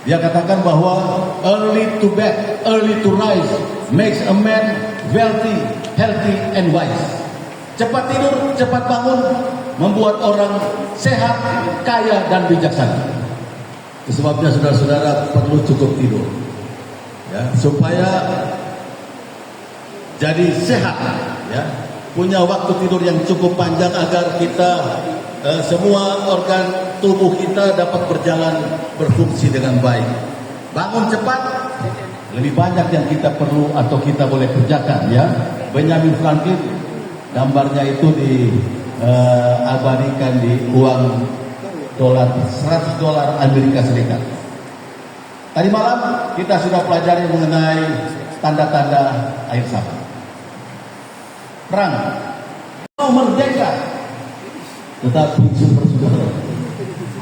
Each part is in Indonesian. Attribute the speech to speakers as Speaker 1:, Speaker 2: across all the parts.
Speaker 1: Dia katakan bahwa early to bed, early to rise makes a man wealthy, healthy, and wise. Cepat tidur, cepat bangun membuat orang sehat, kaya, dan bijaksana. Itu sebabnya saudara-saudara perlu cukup tidur, ya, supaya jadi sehat, ya, punya waktu tidur yang cukup panjang agar kita semua organ tubuh kita dapat berjalan berfungsi dengan baik. Bangun cepat, lebih banyak yang kita perlu atau kita boleh kerjakan, ya. Benjamin Franklin, gambarnya itu diabadikan di uang $100 Amerika Serikat. Tadi malam kita sudah pelajari mengenai tanda-tanda akhir zaman. Perang, merdeka, tetapi saudara,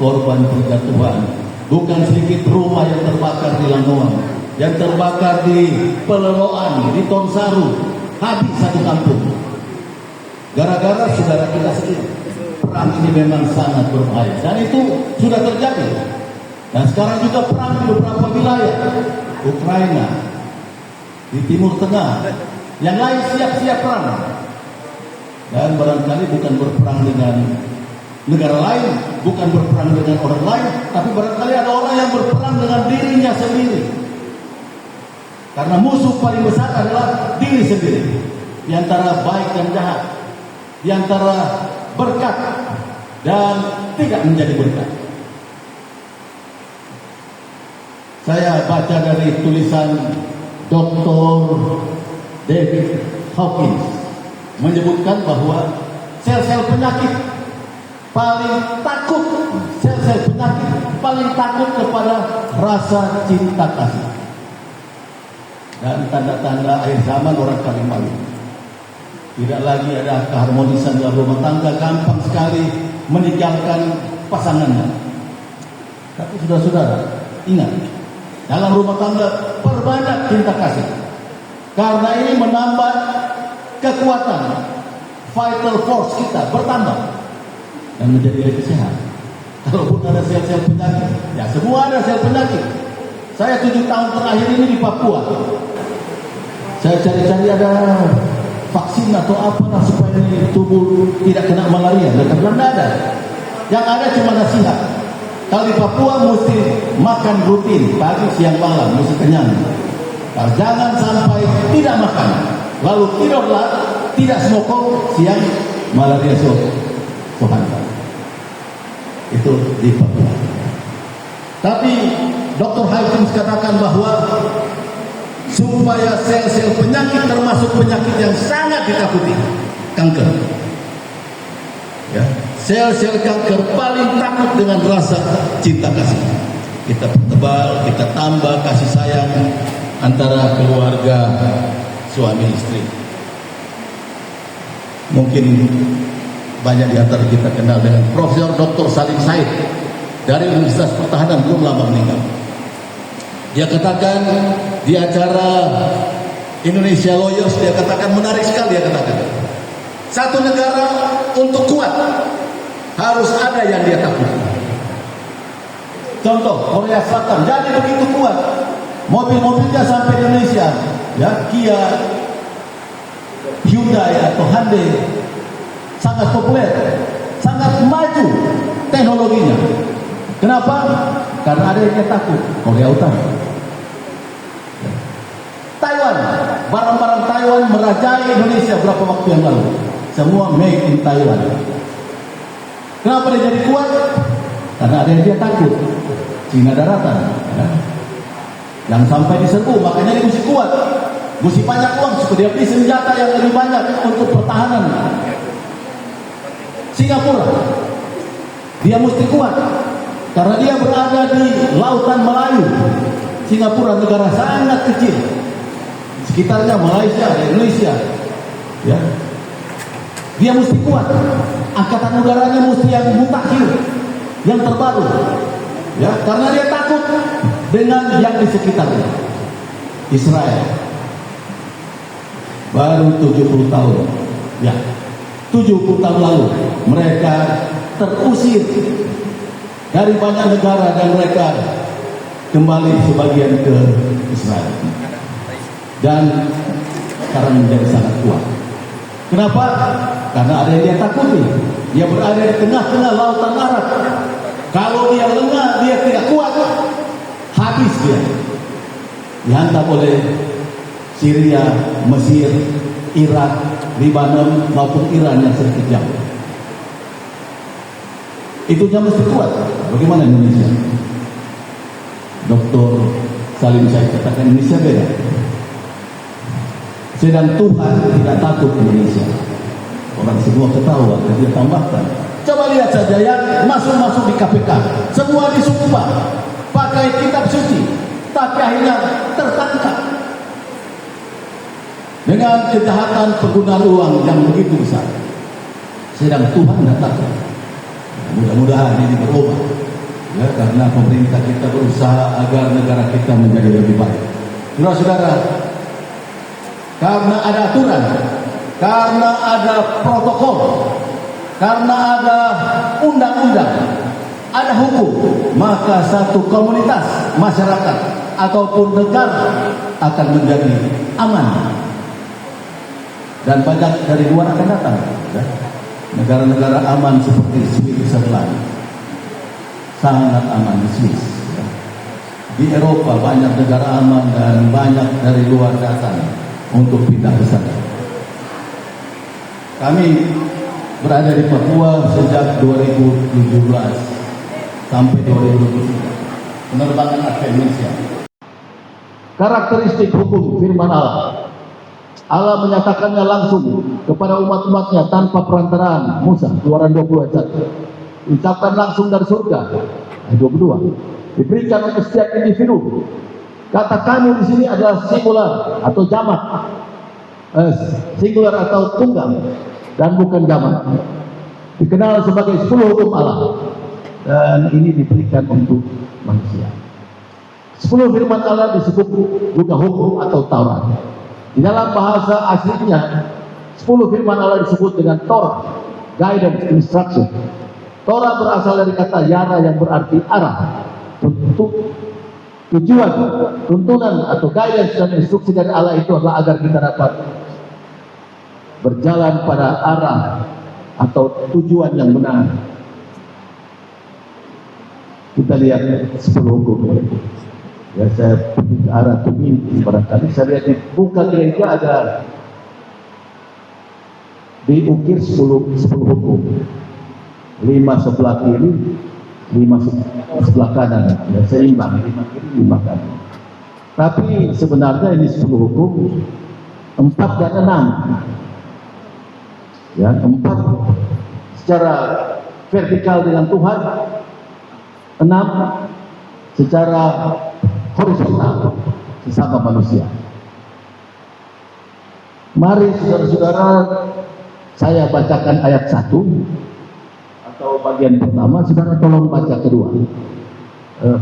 Speaker 1: korban perjatuhan. Bukan sedikit rumah yang terbakar di Lamongan, yang terbakar di Peleroan, di Tonsaru, habis satu kampung. Gara-gara saudara kita sendiri. Perang ini memang sangat berbahaya, dan itu sudah terjadi. Dan sekarang juga perang di beberapa wilayah, Ukraina, di Timur Tengah, yang lain siap-siap perang. Dan barangkali bukan berperang dengan negara lain, bukan berperang dengan orang lain, tapi barangkali ada orang yang berperang dengan dirinya sendiri. Karena musuh paling besar adalah diri sendiri. Di antara baik dan jahat, di antara berkat dan tidak menjadi berkat. Saya baca dari tulisan Dr. David Hawkins menyebutkan bahwa sel-sel penyakit paling takut, sel-sel penyakit paling takut kepada rasa cinta kasih. Dan tanda-tanda akhir zaman orang kali malu. Tidak lagi ada keharmonisan dalam rumah tangga, gampang sekali meninggalkan pasangannya. Tapi saudara-saudara, ingat, dalam rumah tangga perbanyak cinta kasih. Karena ini menambah kekuatan, vital force kita bertambah dan menjadi lebih sehat. Kalau bukan ada sel-sel penyakit, ya semua ada sel penyakit. Saya 7 tahun terakhir ini di Papua. Saya cari-cari ada vaksin atau apalah supaya tubuh tidak kena malaria. Dan tidak ada. Yang ada cuma nasihat. Kalau di Papua mesti makan rutin pagi, siang, malam, mesti kenyang. Nah, jangan sampai tidak makan, lalu tidurlah tidak semokong, siang malaria sohan. Itu di Papua. Tapi Dr. Hawkins katakan bahwa supaya sel-sel penyakit, termasuk penyakit yang sangat ditakuti, kanker, ya, sel-sel kanker paling takut dengan rasa cinta kasih. Kita pertebal, kita tambah kasih sayang antara keluarga suami istri. Mungkin banyak di antara kita kenal dengan Profesor Dr. Salim Said dari Universitas Pertahanan, belum lama meninggal. Dia katakan di acara Indonesia Lawyers, dia katakan menarik sekali. Dia katakan satu negara untuk kuat harus ada yang dia takut. Contoh Korea Selatan jadi begitu kuat, mobil-mobilnya sampai Indonesia, ya, Kia, Hyundai atau Hyundai sangat populer, sangat maju teknologinya. Kenapa? Karena ada yang dia takut. Korea Utara, Taiwan, barang-barang Taiwan merajai Indonesia berapa waktu yang lalu. Semua made in Taiwan. Kenapa dia jadi kuat? Karena ada yang dia takut. Cina daratan, ya. Yang sampai diserbu, makanya dia mesti kuat, mesti banyak uang supaya dia beli senjata yang lebih banyak untuk pertahanan. Singapura, dia mesti kuat karena dia berada di lautan Melayu. Singapura negara sangat kecil, sekitarnya Malaysia, Indonesia, ya. Dia mesti kuat. Angkatan udaranya mesti yang mutakhir, yang terbaru, ya, karena dia takut dengan yang di sekitarnya. Israel baru 70 tahun, ya, 70 tahun lalu mereka terusir dari banyak negara dan mereka kembali sebagian ke Israel. Dan sekarang menjadi sangat kuat. Kenapa? Karena ada yang dia takuti. Dia berada di tengah-tengah lautan Arab. Kalau dia lengah, dia tidak kuat, habis dia. Dihantam oleh Syria, Mesir, Irak, Lebanon maupun Iran yang sedikit jauh. Itu yang mesti kuat. Bagaimana Indonesia? Dr. Salim Syekh katakan Indonesia beda. Sedang Tuhan tidak takut Indonesia. Orang semua ketawa dan dia tambahkan. Coba lihat saja yang masuk di KPK. Semua disumpah pakai kitab suci, tapi akhirnya tertangkap dengan kejahatan penggunaan uang yang begitu besar. Sedang Tuhan tidak takut. Mudah-mudahan ini berubah, ya, karena pemerintah kita berusaha agar negara kita menjadi lebih baik. Saudara-saudara, karena ada aturan, karena ada protokol, karena ada undang-undang, ada hukum, maka satu komunitas masyarakat ataupun negara akan menjadi aman. Dan banyak dari luar akan datang, ya. Negara-negara aman seperti Switzerland, sangat aman di Swiss, ya. Di Eropa banyak negara aman dan banyak dari luar datang untuk pindah ke sana. Kami berada di Papua sejak 2017 sampai 2023. Penerbangan ke Indonesia. Karakteristik hukum firman Allah. Allah menyatakannya langsung kepada umat-umatnya tanpa perantaraan. Musa, Keluaran 20 ayat 1. Ucapkan langsung dari surga. Ayat 22. Diberikan untuk setiap individu. Kata kamu di sini adalah singular atau jamak. Singular atau tunggal dan bukan jamak. Dikenal sebagai 10 hukum Allah. Dan ini diberikan untuk manusia. 10 firman Allah disebut juga hukum atau Taurat. Di dalam bahasa aslinya 10 firman Allah disebut dengan Torah, guidance, instruction. Torah berasal dari kata yara yang berarti arah, tujuan, tuntunan atau guidance dan instruksi dari Allah itu adalah agar kita dapat berjalan pada arah atau tujuan yang benar. Kita lihat 10 hukum. Ya, saya pergi ke arah Tumin barangkali saya lihat di buka gereja ada diukir 10 hukum, 5 sebelah kiri, 5 sebelah kanan, ya, seimbang, 5 kiri 5 kanan. Tapi sebenarnya ini 10 hukum 4 dan 6, ya, 4 secara vertikal dengan Tuhan, 6 secara horizontal sesama manusia. Mari saudara-saudara, saya bacakan ayat 1 atau bagian pertama, saudara tolong baca kedua,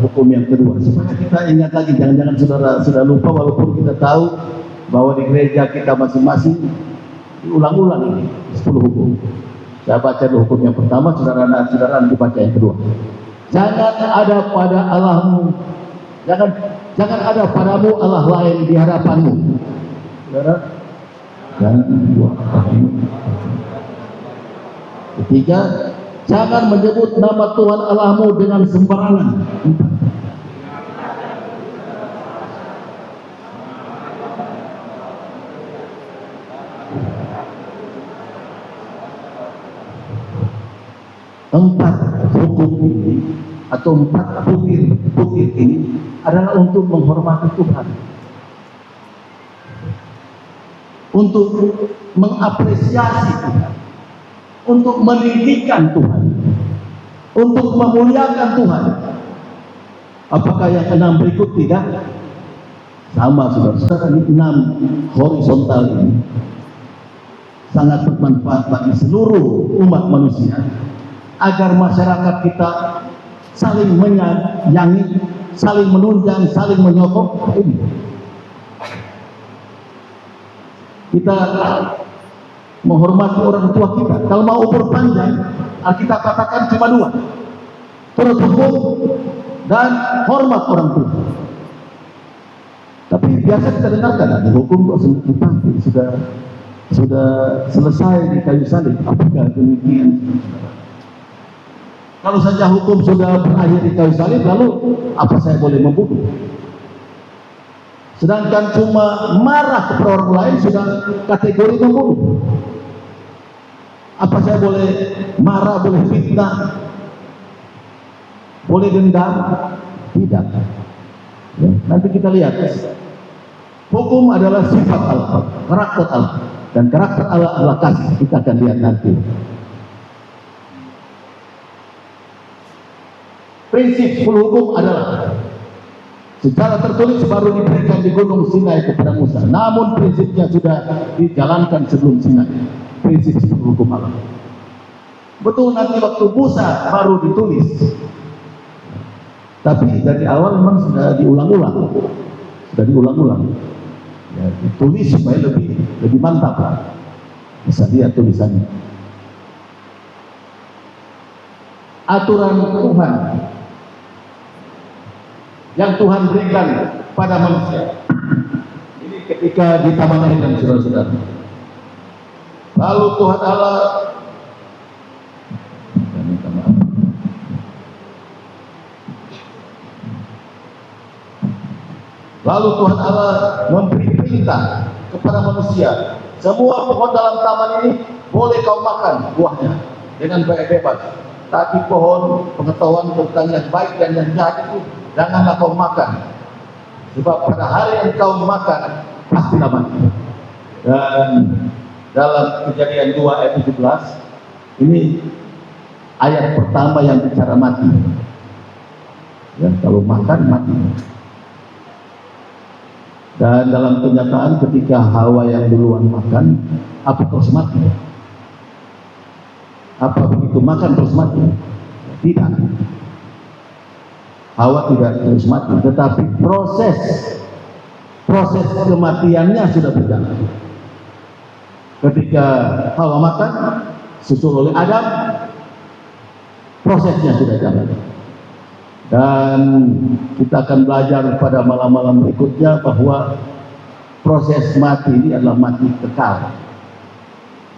Speaker 1: hukum yang kedua, supaya kita ingat lagi. Jangan-jangan saudara sudah lupa, walaupun kita tahu bahwa di gereja kita masing-masing diulang-ulang ini 10 hukum. Saya baca dulu hukum yang pertama, saudara nanti baca yang kedua. Jangan ada pada Allahmu, jangan ada padamu Allah lain di hadapanmu. Saudara, jangan buat. Ketiga, jangan menyebut nama Tuhan Allahmu dengan sembarangan. Empat hukum ini atau 4 butir ini adalah untuk menghormati Tuhan, untuk mengapresiasi Tuhan, untuk meninggikan Tuhan, untuk memuliakan Tuhan. Apakah yang 6 berikut tidak? Sama, saudara-saudara. 6 horizontal ini sangat bermanfaat bagi seluruh umat manusia, agar masyarakat kita saling menyayangi, saling menunjang, saling menyokong. Ini kita menghormati orang tua kita. Kalau mau umur panjang, kita katakan cuma 2: turut hukum dan hormat orang tua. Tapi biasa kita dengarkan, ada hukum kok sudah selesai di kayu salib. Apakah demikian? Kalau saja hukum sudah berakhir di kayu salib, lalu apa saya boleh membunuh? Sedangkan cuma marah kepada orang lain sudah kategori membunuh. Apa saya boleh marah, boleh fitnah, boleh dendam? Tidak. Ya, nanti kita lihat. Hukum adalah sifat Allah, karakter Allah, dan karakter Allah adalah kasih. Kita akan lihat nanti. Prinsip hukum adalah secara tertulis baru diberikan di Gunung Sinai kepada Musa. Namun prinsipnya sudah dijalankan sebelum Sinai. Prinsip hukum Allah. Betul nanti waktu Musa baru ditulis. Tapi dari awal memang sudah diulang-ulang. Sudah diulang-ulang. Ya, ditulis supaya lebih mantap. Bisa lihat tulisannya. Aturan Tuhan yang Tuhan berikan pada manusia. Ini ketika di Taman Eden, saudara-saudara. Lalu Tuhan Allah memberi perintah kepada manusia, semua pohon dalam taman ini boleh kau makan buahnya dengan bebas. Tapi pohon pengetahuan tentang yang baik dan yang jahat itu janganlah kau makan, sebab pada hari yang kau makan pastilah mati. Dan dalam Kejadian 2 ayat 17 ini ayat pertama yang bicara mati. Ya, kalau makan mati. Dan dalam kenyataan ketika Hawa yang duluan makan, apa terus mati? Apa begitu makan terus mati? Tidak. Hawa tidak terus mati, tetapi proses kematiannya sudah berjalan. Ketika Hawa makan, susul oleh Adam, prosesnya sudah jalan. Dan kita akan belajar pada malam-malam berikutnya bahwa proses mati ini adalah mati kekal.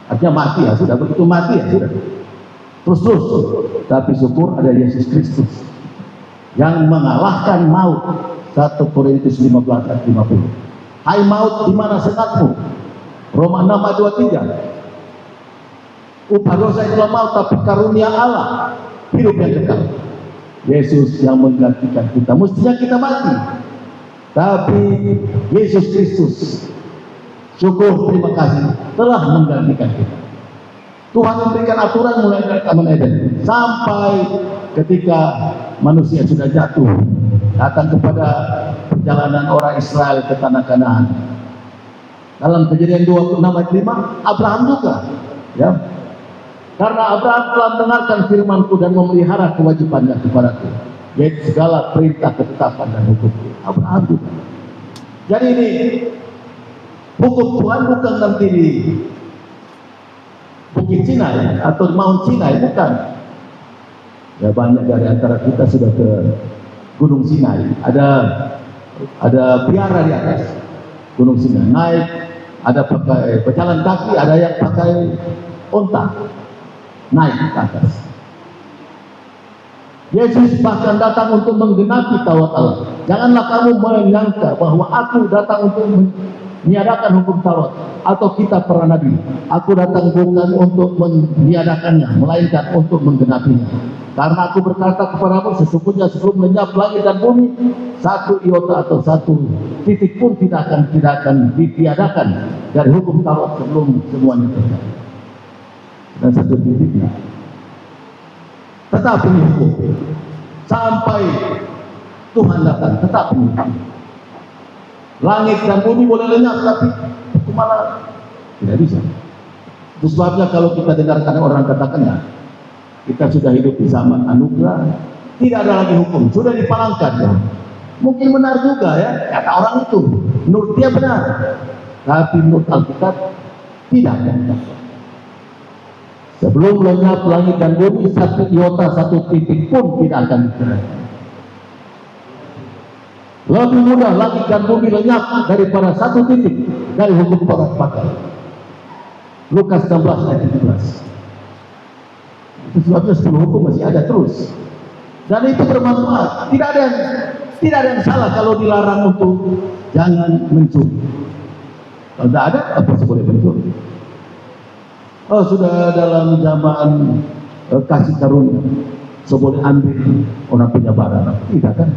Speaker 1: Artinya mati ya sudah, begitu mati ya sudah. Terus. Tapi syukur ada Yesus Kristus yang mengalahkan maut. 1 Korintus 15 ayat 50. Hai maut, di mana sengatmu? Roma 6 ayat 23. Upah dosa itulah maut, tapi karunia Allah hidup yang kekal. Yesus yang menggantikan kita. Mestinya kita mati, tapi Yesus Kristus, syukur, terima kasih, telah menggantikan kita. Tuhan memberikan aturan mulai dari Taman Eden sampai ketika manusia sudah jatuh, datang kepada perjalanan orang Israel ke tanah Kanaan. Dalam Kejadian 26 ayat 5, Abraham juga, ya. Karena Abraham telah mendengarkan firman-Ku dan memelihara kewajibannya kepadaku, yaitu segala perintah, ketetapan dan hukum-Ku. Abraham juga. Jadi ini hukum Tuhan bukan nanti di Bukit Sinai atau Mount Sinai, bukan. Ya, banyak dari antara kita sudah ke Gunung Sinai. Ada biara di atas Gunung Sinai. Naik, ada pakai pejalan kaki, ada yang pakai onta. Naik ke atas. Yesus bahkan datang untuk menggenapi Taurat Allah. Janganlah kamu menyangka bahwa aku datang untuk meniadakan hukum Taurat atau kitab para nabi. Aku datang bukan untuk meniadakannya, melainkan untuk menggenapinya. Karena aku berkata kepadamu, sesungguhnya sebelum lenyap langit dan bumi, satu iota atau satu titik pun tidak akan ditiadakan dari hukum Taurat sebelum semuanya terjadi. Dan satu titiknya tetap menghukum sampai Tuhan datang, tetap menghukum. Langit dan bumi boleh lenyap, tapi itu malah tidak bisa. Itu sebabnya kalau kita dengarkan orang katakannya, kita sudah hidup di zaman anugerah, tidak ada lagi hukum, sudah dipalangkan. Ya. Mungkin benar juga ya, kata orang itu, menurut dia benar, tapi menurut Alkitab tidak. Sebelum lenyap langit dan bumi, satu iota, satu titik pun tidak akan diterapkan. Lebih mudah langit dan bumi lenyap daripada satu titik dari hukum Taurat pakai. Lukas 16 ayat 17. Itu sebabnya 10 hukum masih ada terus. Dan itu bermanfaat. Tidak ada yang salah kalau dilarang untuk jangan mencuri. Kalau tidak ada, apa boleh mencuri? Oh, sudah dalam zaman kasih karunia, boleh ambil orang punya barang. Tidak kan?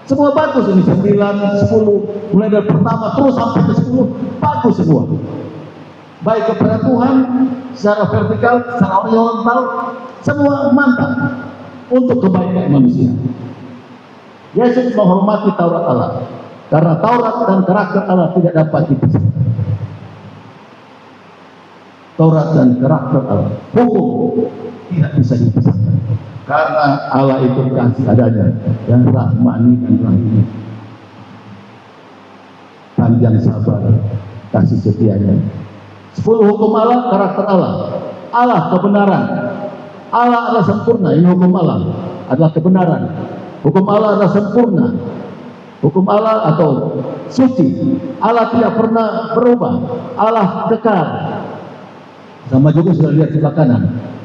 Speaker 1: Semua bagus ini, 9, 10, mulai dari pertama terus sampai ke 10, bagus semua. Baik kepada Tuhan, secara vertikal, secara horizontal, semua mantap untuk kebaikan manusia. Yesus menghormati Taurat Allah, karena Taurat dan karakter Allah tidak dapat dipisahkan. Taurat dan karakter Allah, hukum tidak bisa dipisahkan, karena Allah itu kasih adanya yang rahmani dan rahim, panjang sabar, kasih setianya. 10 hukum Allah, karakter Allah. Allah kebenaran. Allah adalah sempurna. Ini hukum Allah adalah kebenaran. Hukum Allah adalah sempurna. Hukum Allah atau suci. Allah tidak pernah berubah. Allah kekal. Sama juga sudah lihat sebelah kanan.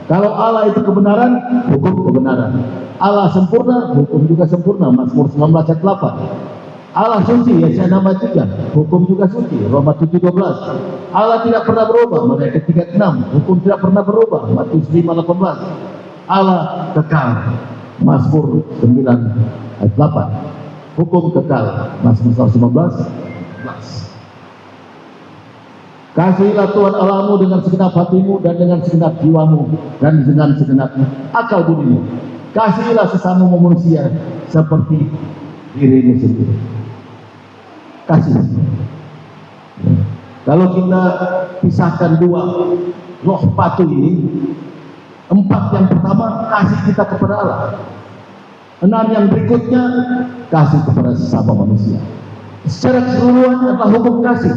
Speaker 1: Kalau Allah itu kebenaran, hukum kebenaran. Allah sempurna, hukum juga sempurna. Mazmur 19 ayat 8. Allah suci, Yesaya 63, hukum juga suci, Roma 7:12. Allah tidak pernah berubah, Matius 3:6, hukum tidak pernah berubah, Matius 5:18. Allah kekal, Mazmur 9 ayat 8. Hukum kekal, Mazmur 119:11. Kasihilah Tuhan Allahmu dengan segenap hatimu dan dengan segenap jiwamu dan dengan segenap akal budimu. Kasihilah sesama manusia seperti dirimu sendiri. Kasih. Kalau kita pisahkan dua roh patuh ini, 4 yang pertama kasih kita kepada Allah, 6 yang berikutnya kasih kepada sesama manusia. Secara keseluruhan adalah hukum kasih,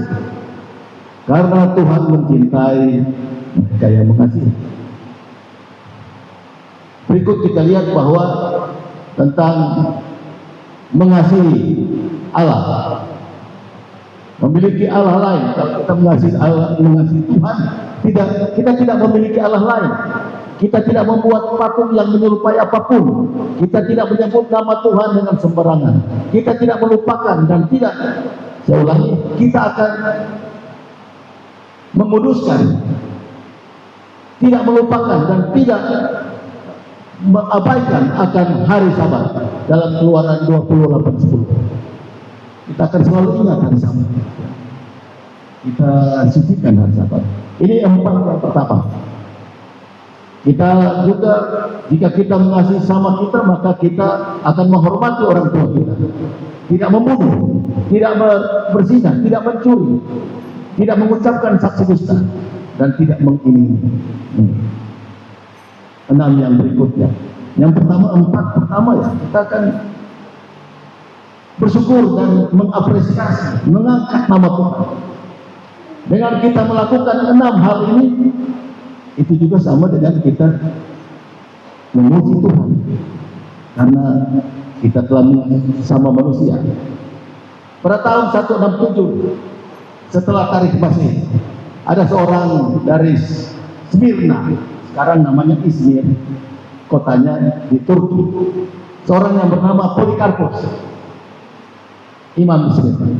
Speaker 1: karena Tuhan mencintai mereka yang mengasihi. Berikut kita lihat bahwa tentang mengasihi Allah. Memiliki Allah lain. Kalau kita mengasihi Allah, mengasihi Tuhan, kita tidak memiliki Allah lain. Kita tidak membuat patung yang menyerupai apapun. Kita tidak menyebut nama Tuhan dengan sembarangan. Kita tidak melupakan dan tidak, saya ulangi, kita akan memuduskan, tidak melupakan dan tidak mengabaikan akan hari Sabat dalam Keluaran 28:10. Kita akan selalu ingat hari Sabat. Kita sucikan hari Sabat. Ini 4 yang pertama. Kita juga, jika kita mengasihi sama kita, maka kita akan menghormati orang tua kita. Tidak membunuh, tidak berzina, tidak mencuri, tidak mengucapkan saksi dusta, dan tidak mengingini. 6 yang berikutnya. Yang pertama, 4 pertama ya, kita akan bersyukur dan mengapresiasi, mengangkat nama Tuhan. Dengan kita melakukan 6 hal ini, itu juga sama dengan kita memuji Tuhan, karena kita telah sama manusia. Pada tahun 167 setelah Tarikh Masih, ada seorang dari Smyrna, sekarang namanya Izmir, kotanya di Turki, seorang yang bernama Polikarpus, imam Muslim,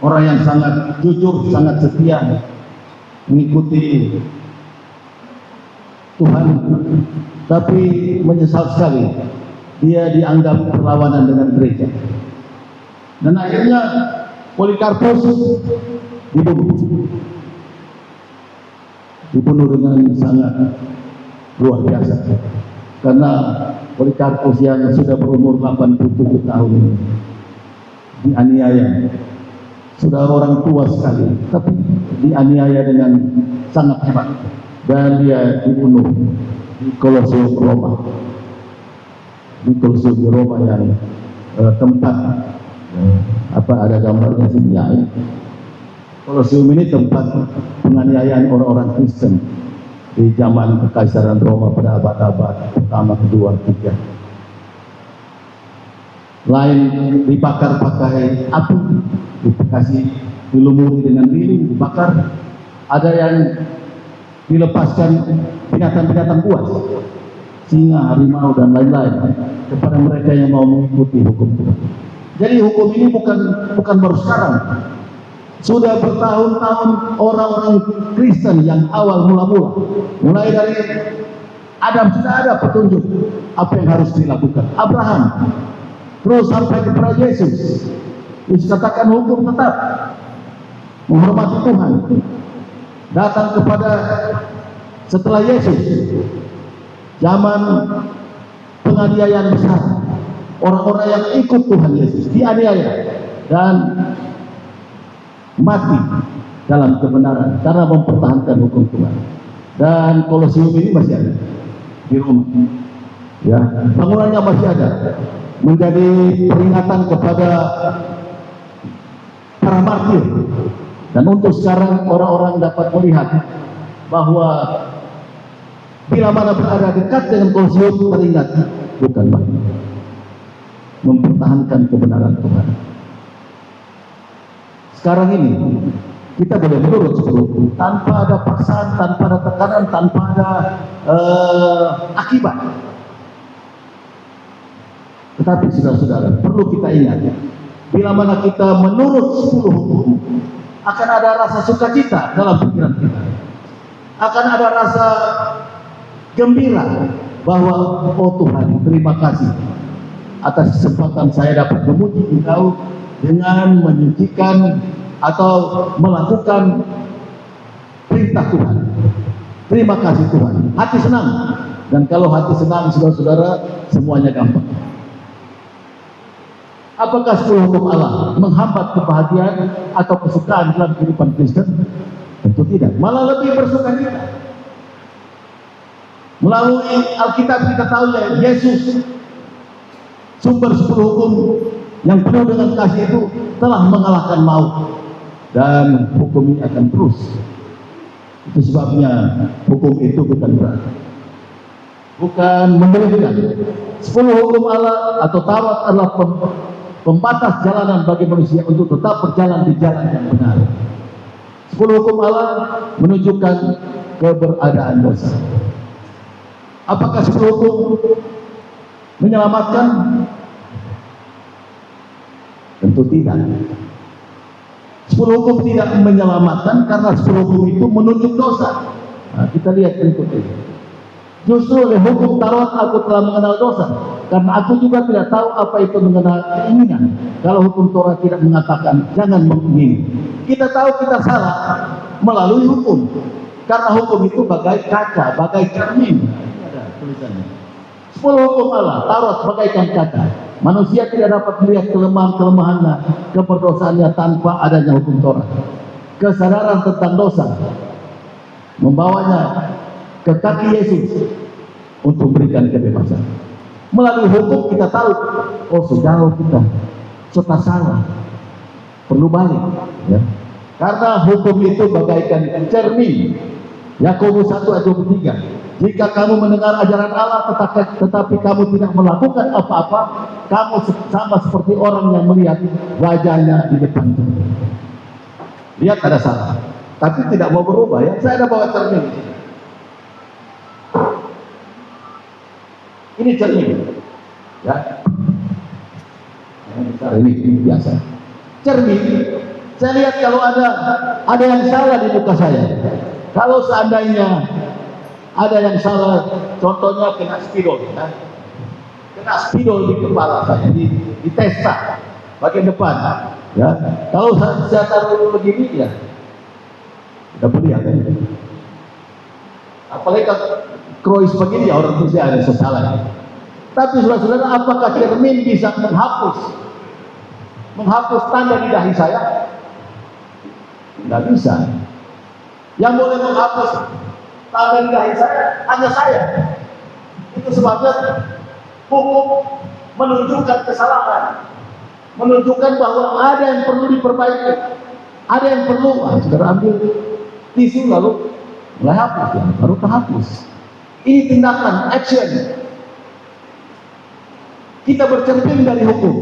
Speaker 1: orang yang sangat jujur, sangat setia, mengikuti Tuhan, tapi menyesal sekali dia dianggap berlawanan dengan gereja, dan akhirnya Polikarpus dibunuh dengan sangat luar biasa, karena Polikarpus yang sudah berumur 87 tahun dianiaya. Sudah orang tua sekali, tapi dianiaya dengan sangat hebat, dan dia dibunuh di Kolosium Roma. Di Kolosium Roma yang tempat ada gambarnya sini ya. Kolosium ini tempat penganiayaan orang-orang Kristen di zaman Kekaisaran Roma pada abad-abad pertama, kedua, ketiga. lain dibakar pakai api, dikasih dilumuri dengan lilin, dibakar. Ada yang dilepaskan binatang-binatang buas, singa, harimau dan lain-lain kepada mereka yang mau mengikuti hukum Tuhan. Jadi hukum ini bukan baru sekarang. Sudah bertahun-tahun orang-orang Kristen yang awal mula-mula, mulai dari Adam sudah ada petunjuk apa yang harus dilakukan. Abraham, terus sampai kepada Yesus, dikatakan hukum tetap menghormati Tuhan. Datang kepada setelah Yesus, zaman penganiayaan besar, orang-orang yang ikut Tuhan Yesus dianiaya dan mati dalam kebenaran karena mempertahankan hukum Tuhan. Dan Kolosium ini masih ada di Roma, ya, bangunannya masih ada, menjadi peringatan kepada para martir. Dan untuk sekarang orang-orang dapat melihat bahwa bila mana berada dekat dengan Kolosium, teringat bukan main, mempertahankan kebenaran Tuhan. Sekarang ini kita boleh menurut hukum tanpa ada paksaan, tanpa ada tekanan, tanpa ada akibat. Tetapi saudara-saudara, perlu kita ingat, bila mana kita menurut 10 hukum, akan ada rasa sukacita dalam pikiran kita, akan ada rasa gembira bahwa oh Tuhan, terima kasih atas kesempatan saya dapat memuji Engkau dengan menyucikan atau melakukan perintah Tuhan. Terima kasih Tuhan, hati senang. Dan kalau hati senang, saudara-saudara, semuanya gampang. Apakah 10 hukum Allah menghambat kebahagiaan atau kesukaan dalam kehidupan Kristen? Tentu tidak, malah lebih bersuka cita. Melalui Alkitab kita tahu ya, Yesus, sumber 10 hukum yang penuh dengan kasih itu, telah mengalahkan maut, dan hukum ini akan terus. Itu sebabnya hukum itu bukan berat, bukan menyulitkan. 10 hukum Allah atau Taurat adalah pembatas jalanan bagi manusia untuk tetap berjalan di jalan yang benar. 10 hukum Allah menunjukkan keberadaan dosa. Apakah 10 hukum menyelamatkan? Tentu tidak. 10 hukum tidak menyelamatkan karena 10 hukum itu menunjuk dosa. Nah, kita lihat berikut ini. Justru oleh hukum Taurat aku telah mengenal dosa, karena aku juga tidak tahu apa itu mengenal keinginan. Kalau hukum Taurat tidak mengatakan jangan mengingini. Kita tahu kita salah melalui hukum, karena hukum itu bagai kaca, bagai cermin. Ini ada tulisannya. 10 hukum Allah, Taurat bagaikan kaca. Manusia tidak dapat melihat kelemahan-kelemahannya, keberdosaannya tanpa adanya hukum Taurat. Kesadaran tentang dosa membawanya ke kaki Yesus untuk memberikan kebebasan. Melalui hukum kita tahu, oh sejauh kita sudah salah, perlu balik, ya. Karena hukum itu bagaikan cermin. Yakobus 1 ayat 23. Jika kamu mendengar ajaran Allah tetapi kamu tidak melakukan apa-apa, kamu sama seperti orang yang melihat wajahnya di depan. Lihat ada salah, tapi tidak mau berubah, ya. Saya ada bawa cermin di sini. Ini cermin, ya. Ini biasa. Cermin. Saya lihat kalau ada yang salah di muka saya. Kalau seandainya ada yang salah, contohnya kena spidol, ya. Kena spidol di kepala saya, di testa bagian depan, ya. Kalau saya taruh begini, ya, udah melihat, ya. Apalagi kalau krois begini, ya orang itu ada sesalah. Tapi saudara-saudara, apakah cermin bisa menghapus tanda di dahi saya? Tidak bisa. Yang boleh menghapus tanda di dahi saya hanya saya. Itu sebabnya hukum menunjukkan kesalahan, menunjukkan bahwa ada yang perlu diperbaiki, ada yang perlu. Saudara ambil tisu lalu mulai hapus, ya, baru terhapus. Ini tindakan, action. Kita bercermin dari hukum.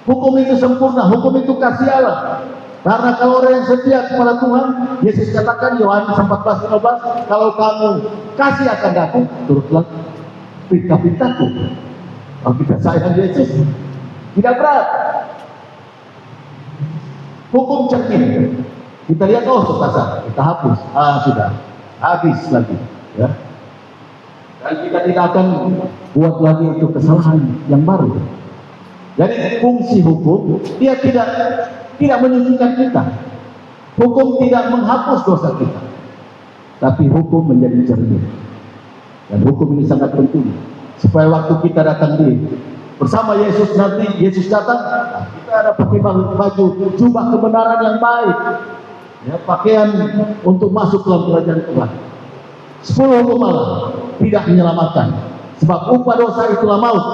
Speaker 1: Hukum itu sempurna, hukum itu kasih Allah. Karena kalau orang yang setia kepada Tuhan, Yesus katakan Yohanes 14:15, kalau kamu kasih akan aku, turutlah perintah-perintahku. Kalau kita sayang Yesus, tidak berat. Hukum cermin. Kita lihat, oh sekasar, kita hapus. Sudah, habis lagi. Ya. Dan kita tidak akan buat lagi itu kesalahan yang baru. Jadi fungsi hukum, dia tidak menyucikan kita. Hukum tidak menghapus dosa kita, tapi hukum menjadi cermin. Dan hukum ini sangat penting supaya waktu kita datang bersama Yesus nanti, Yesus datang, kita ada pakai baju jubah kebenaran yang baik, ya, pakaian untuk masuk dalam kerajaan Tuhan. 10 hukum Allah tidak menyelamatkan, sebab upah dosa itulah maut,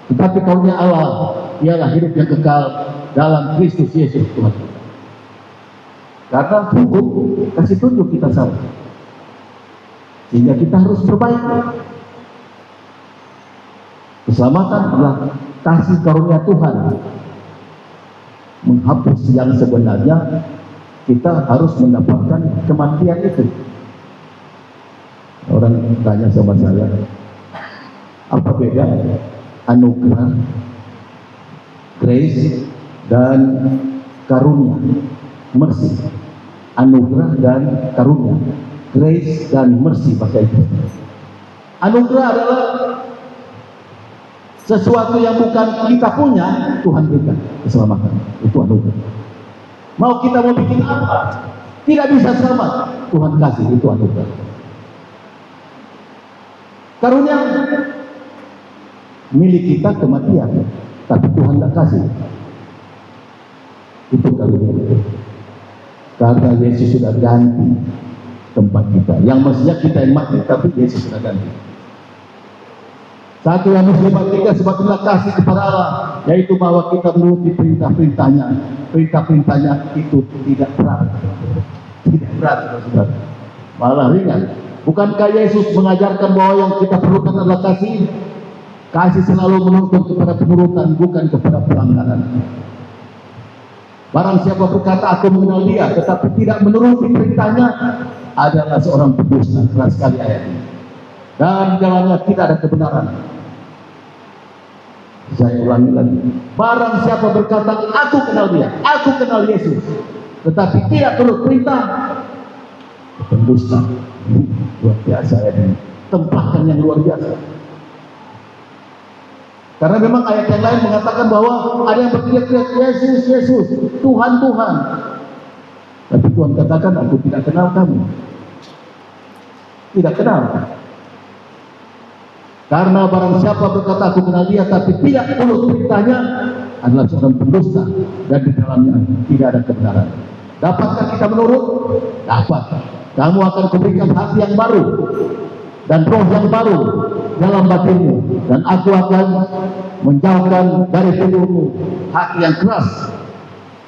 Speaker 1: tetapi karunia Allah ialah hidup yang kekal dalam Kristus Yesus Tuhan kita. Karena hukum kasih tunjuk kita salah, sehingga kita harus perbaiki. Keselamatan adalah kasih karunia Tuhan, menghapus yang sebenarnya kita harus mendapatkan kematian itu. Orang tanya sama saya, apa beda anugerah, grace, dan karunia, mercy? Anugerah dan karunia, grace dan mercy bahasa Inggris. Anugerah adalah sesuatu yang bukan kita punya, Tuhan berikan keselamatan. Itu anugerah. Mau kita mau bikin apa, tidak bisa selamat, Tuhan kasih, itu anugerah. Karunia milik kita kematian, tapi Tuhan tidak kasih. Itu karunia. Karena Yesus sudah ganti tempat kita. Yang mestinya kita yang mati, tapi Yesus sudah ganti. Satu yang mesti kita sebabnya kasih kepada Allah, yaitu bahwa kita menuruti perintah-perintahnya. Perintah-perintahnya itu tidak berat. Tidak berat, saudara. Malah ringan. Bukankah Yesus mengajarkan bahwa yang kita perlukan adalah kasih? Kasih selalu menuntut kepada penurutan, bukan kepada pelanggaran. Barang siapa berkata aku mengenal dia, tetapi tidak menuruti perintahnya, adalah seorang pendusta. Keras sekali ayat ini. Dan di dalamnya tidak ada kebenaran. Saya ulangi lagi. Barang siapa berkata aku kenal dia, aku kenal Yesus, tetapi tidak turut perintah, pendusta. Luar biasa ya, tempakan yang luar biasa. Karena memang ayat yang lain mengatakan bahwa ada yang berteriak-teriak Yesus, Yesus, Tuhan, Tuhan. Tapi Tuhan katakan aku tidak kenal kamu. Tidak kenal. Karena barang siapa berkata aku kenal dia tapi tidak turut perintahnya, adalah seorang pendusta, dan di dalamnya tidak ada kebenaran. Dapatkah kita menurut? Dapat. Kamu akan kuberikan hati yang baru dan roh yang baru dalam batinmu, dan aku akan menjauhkan dari tubuhmu hati yang keras,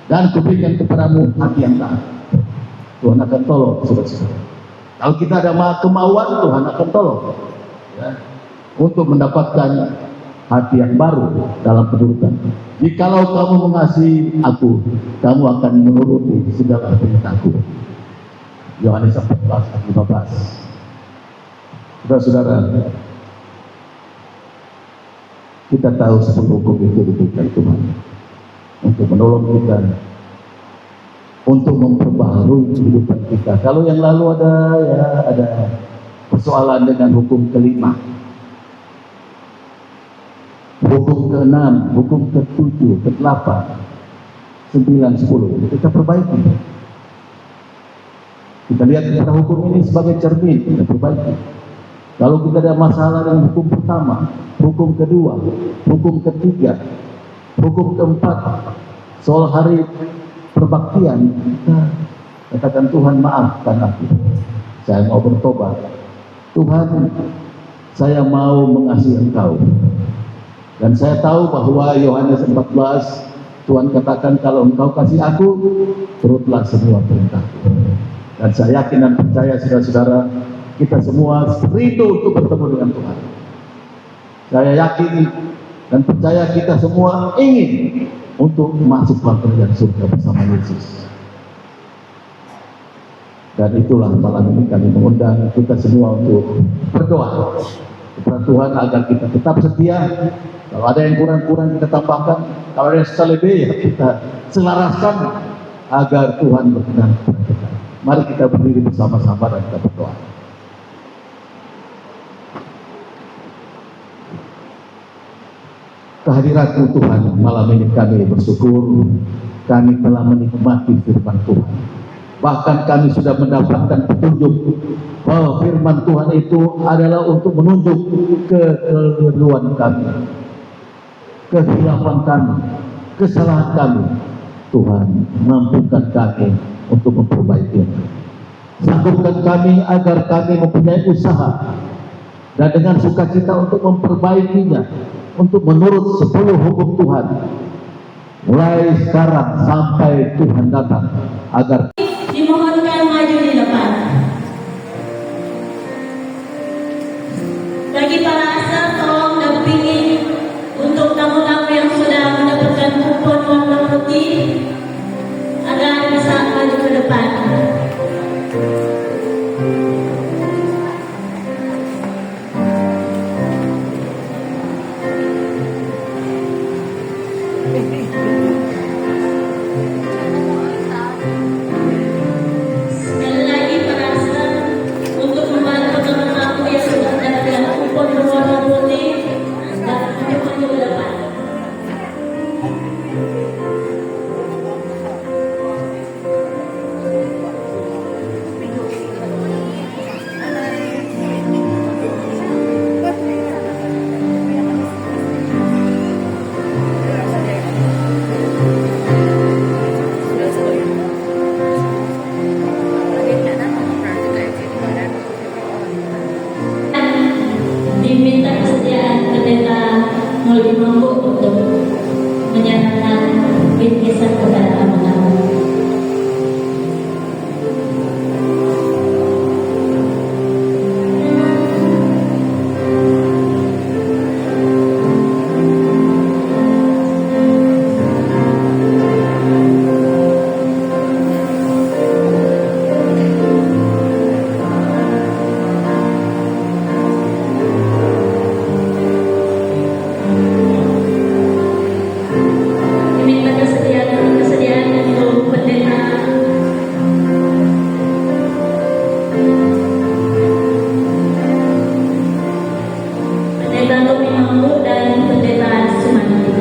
Speaker 1: dan kuberikan kepadamu hati yang taat. Tuhan akan tolong, saudara-saudara. Kalau kita ada kemauan, Tuhan akan tolong, ya, untuk mendapatkan hati yang baru dalam penurutan. Jikalau kamu mengasihi aku, kamu akan menuruti segala perintahku. Yohanes 14:15. Saudara-saudara, kita tahu 10 hukum itu diberikan Tuhan untuk menolong kita, untuk memperbaharui kehidupan kita. Kalau yang lalu ada persoalan dengan hukum kelima, hukum ke-6, hukum ke-7, ke-8, 9, 10, kita perbaiki. Kita lihat cara hukum ini sebagai cermin, kita perbaiki. Kalau kita ada masalah dengan hukum pertama, hukum kedua, hukum ketiga, hukum keempat, soal hari perbaktian, kita katakan Tuhan maafkan aku, saya mau bertobat. Tuhan, saya mau mengasihi Engkau. Dan saya tahu bahwa Yohanes 14, Tuhan katakan kalau engkau kasih aku, turutlah semua perintahku. Dan saya yakin dan percaya saudara-saudara, kita semua rindu untuk bertemu dengan Tuhan. Saya yakin dan percaya kita semua ingin untuk masuk ke kerajaan surga bersama Yesus. Dan itulah malam ini kami mengundang kita semua untuk berdoa kepada Tuhan agar kita tetap setia. Kalau ada yang kurang-kurang kita tambahkan, kalau ada yang selebih ya kita selaraskan agar Tuhan berkenan kepada kita. Mari kita berdiri bersama-sama dan kita berdoa. Kehadirat-Mu Tuhan, malam ini kami bersyukur kami telah menikmati firman Tuhan. Bahkan kami sudah mendapatkan petunjuk bahwa firman Tuhan itu adalah untuk menunjuk kekeliruan kami, kehilapan kami, kesalahan kami. Tuhan, mampukan kami untuk memperbaikinya. Sanggupkan kami agar kami mempunyai usaha dan dengan sukacita untuk memperbaikinya, untuk menurut 10 hukum Tuhan mulai sekarang sampai Tuhan datang. Agar
Speaker 2: dimohonkan maju di depan. Bagi para asal, tolong dampingi untuk tamu-tamu yang sudah mendapatkan kupon warna putih agar bisa maju ke depan. Sekali lagi para asal, untuk membantu tamu-tamu yang sudah mendapatkan kupon berwarna putih dan untuk maju ke depan. Diminta kesediaan pendeta Moldi Mampu untuk menyatakan bingkisan kepada tamu-tamu. Diminta kesediaan untuk pendeta Moldi Mampu dan pendeta Sumandi.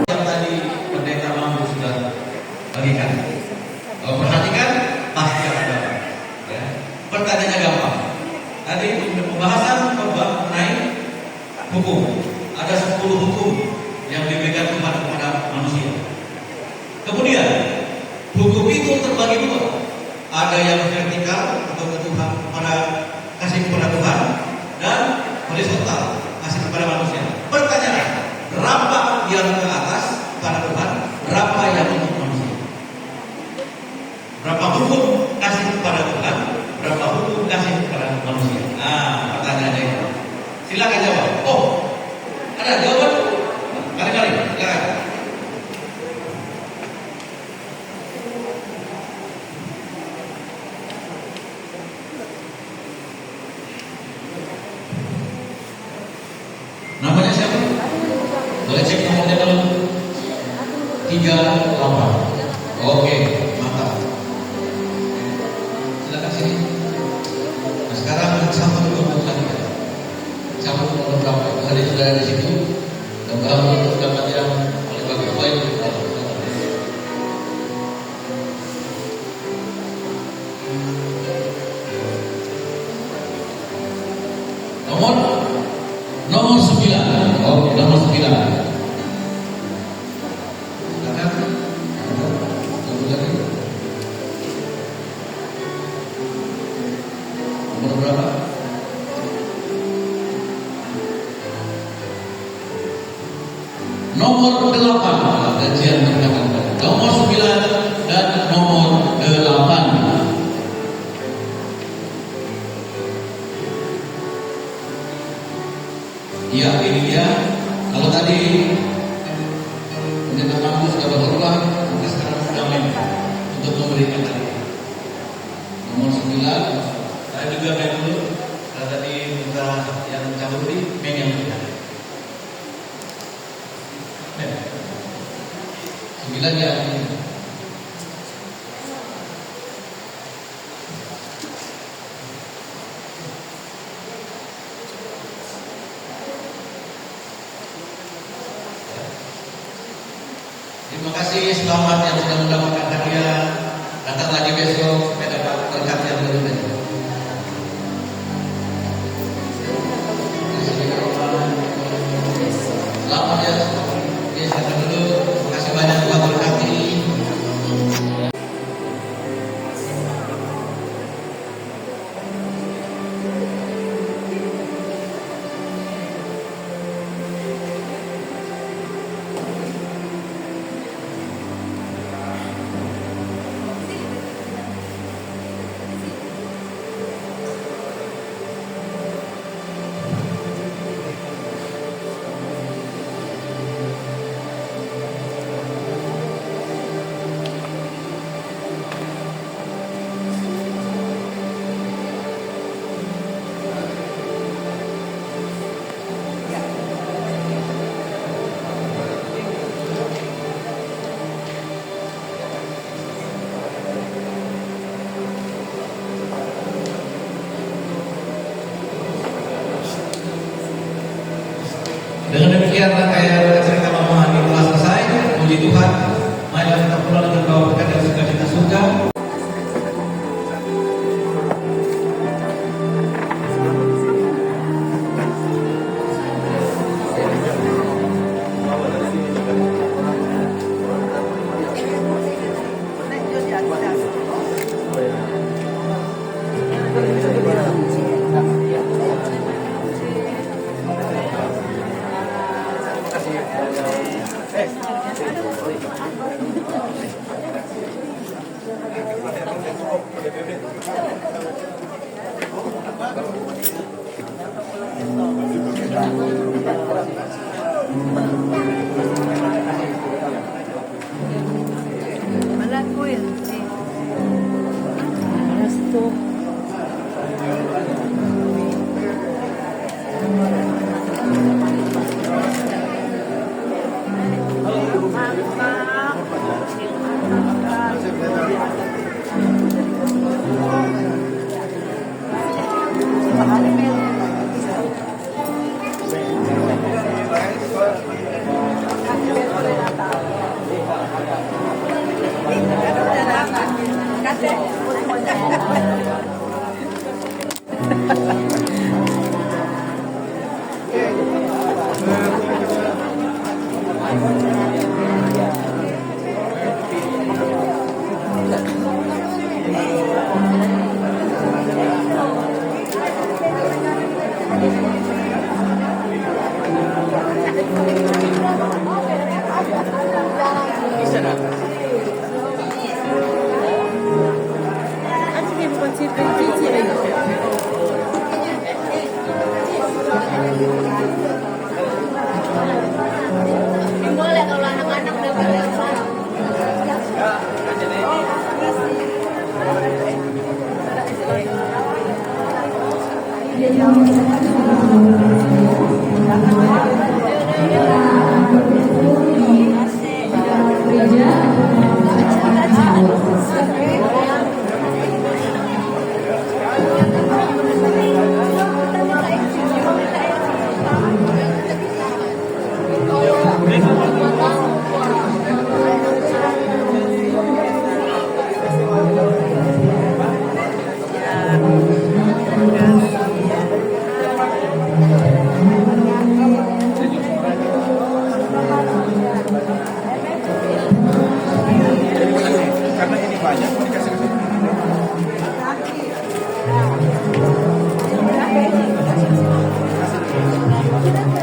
Speaker 3: Yang tadi pendeta Mampu sudah bagikan. Kalau perhatikan pasti akan dapat. Ya. Pertanyaannya gampang. Tadi pembahasan mengenai hukum. Ada 10 hukum yang diberikan Tuhan kepada manusia. Kemudian hukum itu terbagi dua. Ada yang vertikal atau ke Tuhan pada kasih kepada Tuhan dan horizontal kasih kepada manusia. Pertanyaan, berapa yang ke atas kepada Tuhan, berapa yang untuk manusia? Berapa hukum kasih kepada Tuhan, berapa hukum kasih kepada manusia? Nah, pertanyaannya itu. Silakan jawab. Oh, ada jawaban? Kali-kali, silakan. Namanya siapa? Boleh cek nomornya dulu. 38. Oke, mantap. Silakan sini. Nah, sekarang sama dulu lagi. nomor berapa. Tadi sudah ada di situ. Mudah-mudahan untuk dapat yang paling bagus poin. Nomor 9. Oke, nomor 9. Silakan. Satu lagi. Nomor berapa? Nomor 8. Kajian berkaitan nomor 9 dan nomor 8. Ya, ini dia. Kalau tadi pendeta Markus sudah berulang, maka sekarang sudah main untuk memberikan tadi. Nomor 9, saya juga main dulu. Karena tadi minta yang cabut di main yang berikan. 9 ya. Terima kasih, selamat yang sudah mendapatkan hadiah. Datang lagi besok supaya dapat berkat yang lebih banyak. Selamat ya. Oke, silakan dulu. Terima kasih banyak Tuhan berkati. Dengan demikian rangkaian cerita Mama ini telah selesai. Puji Tuhan. Mari kita pulang dengan bawa berkat dan sukacita surga.
Speaker 2: Boleh kalau anak-anak udah pada
Speaker 4: Terima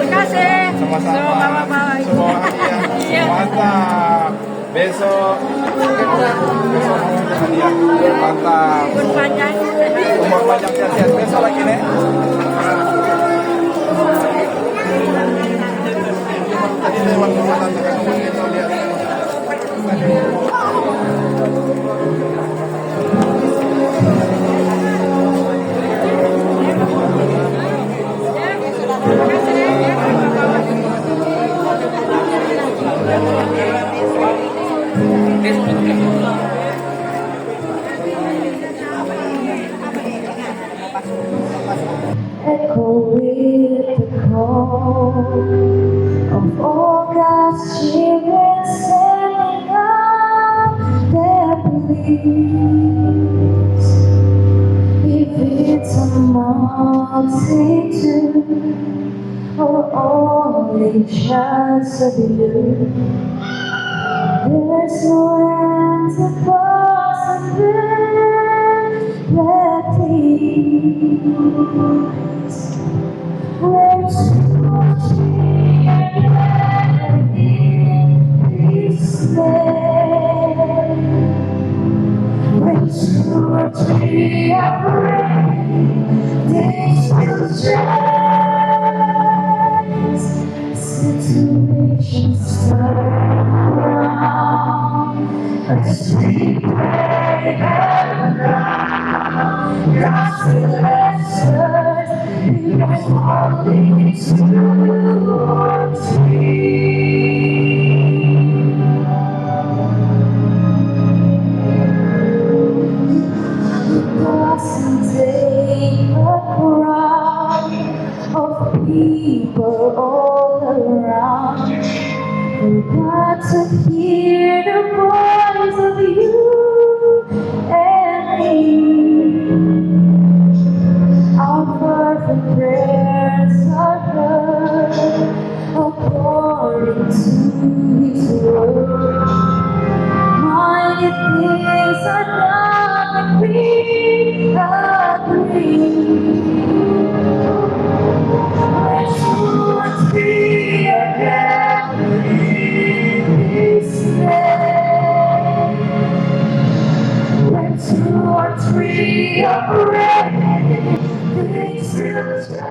Speaker 4: kasih.
Speaker 5: Sama-sama.
Speaker 4: Bawa-bawa.
Speaker 5: Semua hadiah.
Speaker 4: Iya.
Speaker 5: Mantap. Besok mau hadiah. Mantap.
Speaker 4: Berpanjang sehat.
Speaker 5: Umur panjang sehat. Besok lagi nih. Tadi lewat rumah tante kamu lihat.
Speaker 6: Echo with the call of all God's children sending up their pleas. If it's a multitude or only just of you, there's no end to possibilities. When two or three are gathered in His name, when two or three are praying, things will change. Situations turn around as we pray and now God's blessed because only two or three. It doesn't take a crowd of people all around for God to hear the voice of you and me. Our fervent prayers are heard according to His word. Mighty things are done when we agree. When two or three are gathered in His name, when two or three are praying, things will change.